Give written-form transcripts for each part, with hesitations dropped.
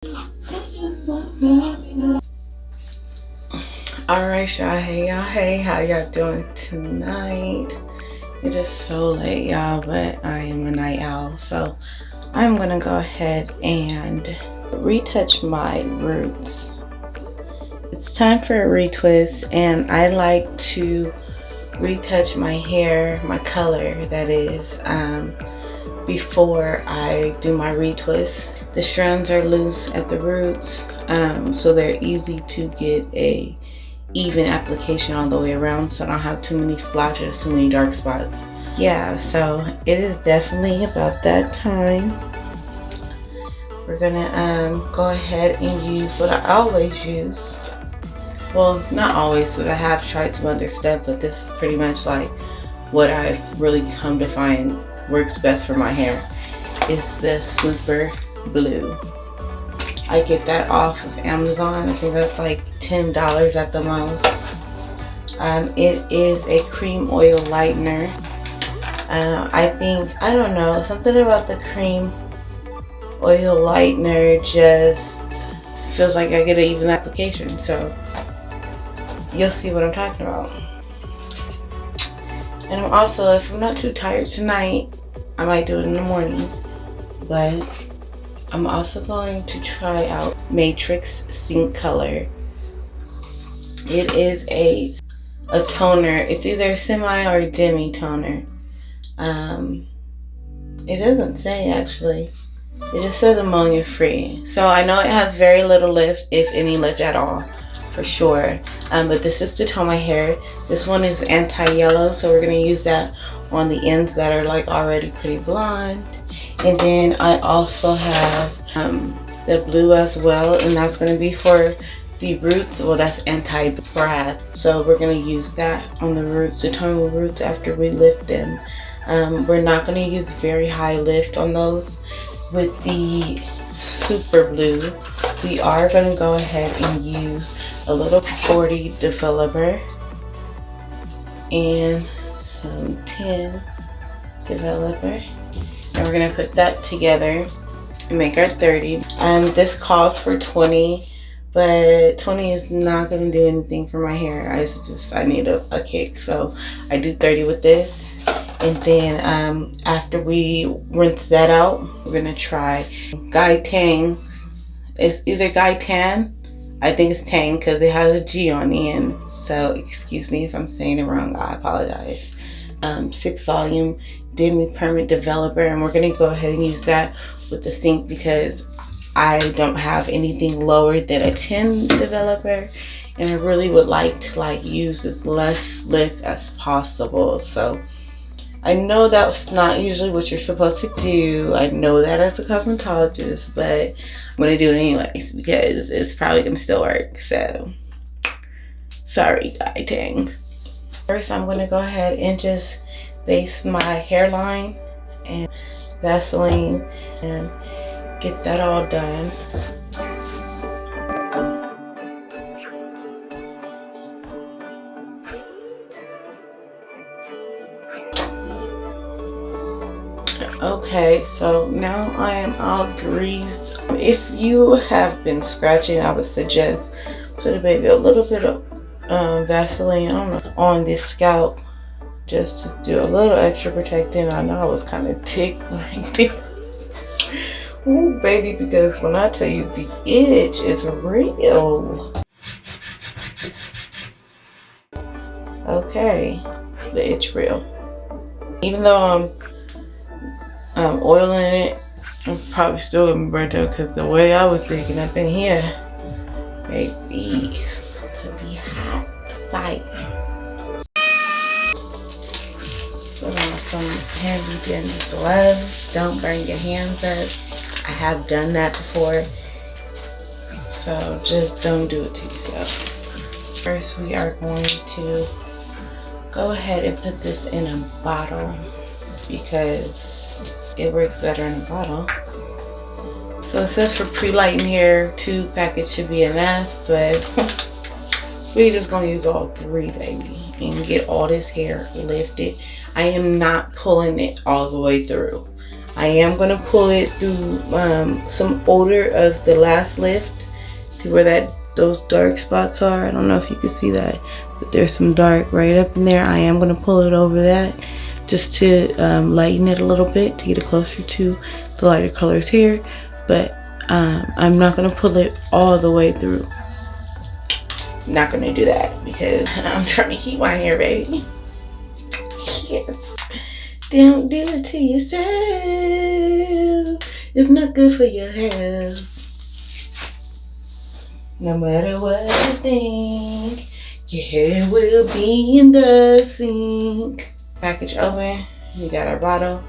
Alright, y'all. Hey, y'all. Hey, how y'all doing tonight? It is so late, y'all, but I am a night owl, so I'm gonna go ahead and retouch my roots. It's time for a retwist, and I like to retouch my hair, my color, that is, before I do my retwist. The strands are loose at the roots, so they're easy to get a even application all the way around, so I don't have too many splotches, too many dark spots. Yeah, so it is definitely about that time. We're gonna go ahead and use what I always use. Well, not always, because I have tried some other stuff, but this is pretty much like what I've really come to find works best for my hair. Is the Super Blue. I get that off of Amazon. I think that's like $10 at the most. It is a cream oil lightener. I don't know, something about the cream oil lightener just feels like I get an even application. So you'll see what I'm talking about. And I'm also, if I'm not too tired tonight, I might do it in the morning. But I'm also going to try out Matrix Sync Color. It is a toner. It's either a semi or a demi toner. It doesn't say actually. It just says ammonia free. So I know it has very little lift, if any lift at all, for sure. But this is to tone my hair. This one is anti-yellow, so we're gonna use that on the ends that are like already pretty blonde. And then I also have the blue as well, and that's going to be for the roots. Well, that's anti-brad, so we're going to use that on the roots, to tone the roots after we lift them. We're not going to use very high lift on those. With the Super Blue, we are going to go ahead and use a little 40 developer and some 10 developer. And we're gonna put that together and make our 30. This calls for 20, but 20 is not gonna do anything for my hair. I need a kick, so I do 30 with this. And then after we rinse that out, we're gonna try Guy Tang. It's either Guy Tan, I think it's Tang because it has a G on the end. So excuse me if I'm saying it wrong, I apologize. 6 volume demi permanent developer, and we're going to go ahead and use that with the sink because I don't have anything lower than a 10 developer, and I really would like to use as less lift as possible. So I know that's not usually what you're supposed to do. I know that as a cosmetologist, but I'm going to do it anyways because it's probably going to still work. So sorry, Guy Tang. First, I'm going to go ahead and just base my hairline and Vaseline and get that all done. Okay, so now I am all greased. If you have been scratching, I would suggest put maybe a little bit of Vaseline on this scalp just to do a little extra protecting. I know I was kind of ticked like this. Ooh, baby, because when I tell you the itch is real. Okay, the itch real. Even though I'm oiling it, I'm probably still gonna be burnt out because the way I was thinking up in here, baby, to be hot fight. Put on some heavy duty gloves. Don't burn your hands up. I have done that before, so just don't do it to yourself. First, we are going to go ahead and put this in a bottle because it works better in a bottle. So it says for pre-lighting hair, 2 packets should be enough, but we're just gonna use all 3, baby, and get all this hair lifted. I am not pulling it all the way through. I am going to pull it through some odor of the last lift. See where those dark spots are? I don't know if you can see that, but there's some dark right up in there. I am going to pull it over that just to lighten it a little bit to get it closer to the lighter colors here. But I'm not going to pull it all the way through. Not going to do that because I'm trying to keep my hair, baby. Yes. Don't do it to yourself. It's not good for your health. No matter what you think, your hair will be in the sink. Package open. We got our bottle.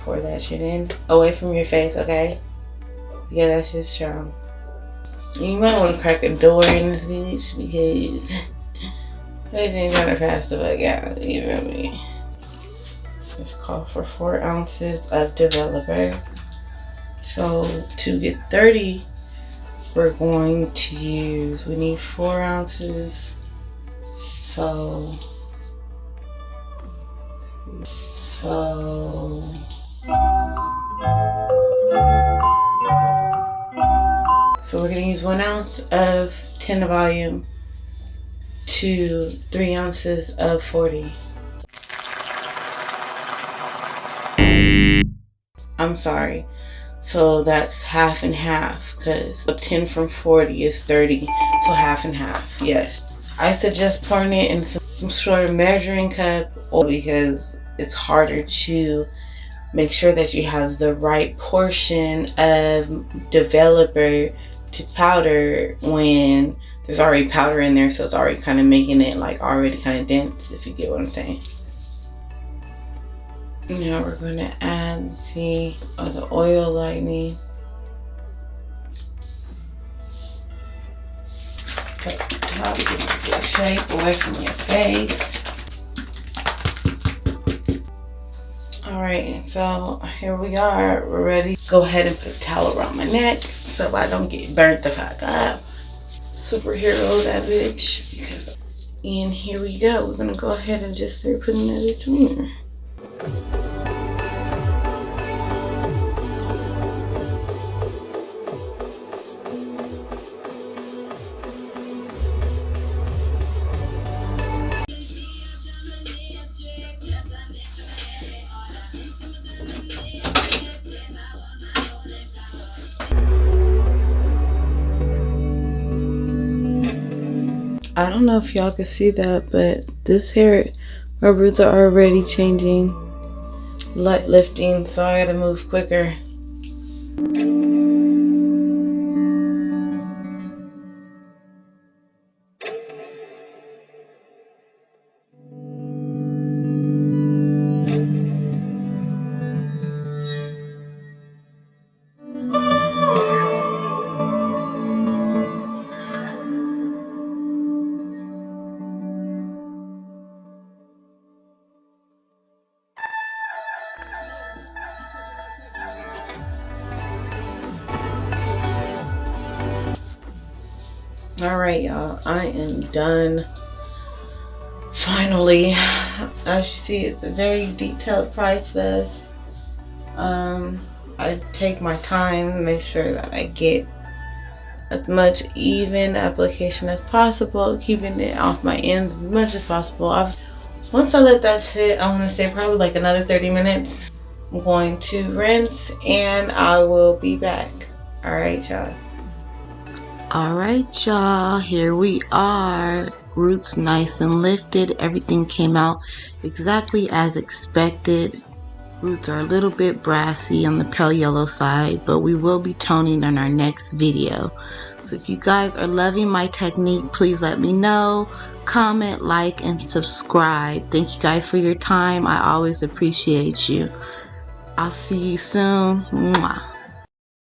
Pour that shit in. Away from your face, okay? Yeah, that's just strong. You might want to crack a door in this bitch because they ain't trying to pass the fuck out. You feel me? Let's call for 4 ounces of developer. So to get 30, we're going to use, we need 4 ounces. So we're gonna use 1 ounce of 10 volume to 3 ounces of 40. I'm sorry. So that's half and half because 10 from 40 is 30. So half and half, yes. I suggest pouring it in some sort of measuring cup, or because it's harder to make sure that you have the right portion of developer to powder when there's already powder in there, so it's already kind of making it like already kind of dense, if you get what I'm saying. Now we're going to add the oil lightning. Cut the top, get a good shape away from your face. Alright, so here we are. We're ready. Go ahead and put a towel around my neck so I don't get burnt the fuck up. Superhero that bitch. And here we go. We're going to go ahead and just start putting that bitch on here. I don't know if y'all can see that, but this hair, my roots are already changing, light lifting, so I gotta move quicker. Alright, y'all, I am done. Finally, as you see, it's a very detailed process. I take my time, make sure that I get as much even application as possible, keeping it off my ends as much as possible. Once I let that sit, I want to say probably like another 30 minutes. I'm going to rinse and I will be back. Alright, y'all. Alright, y'all, here we are. Roots nice and lifted. Everything came out exactly as expected. Roots are a little bit brassy on the pale yellow side, but we will be toning in our next video. So if you guys are loving my technique, please let me know. Comment, like, and subscribe. Thank you guys for your time. I always appreciate you. I'll see you soon. Mwah.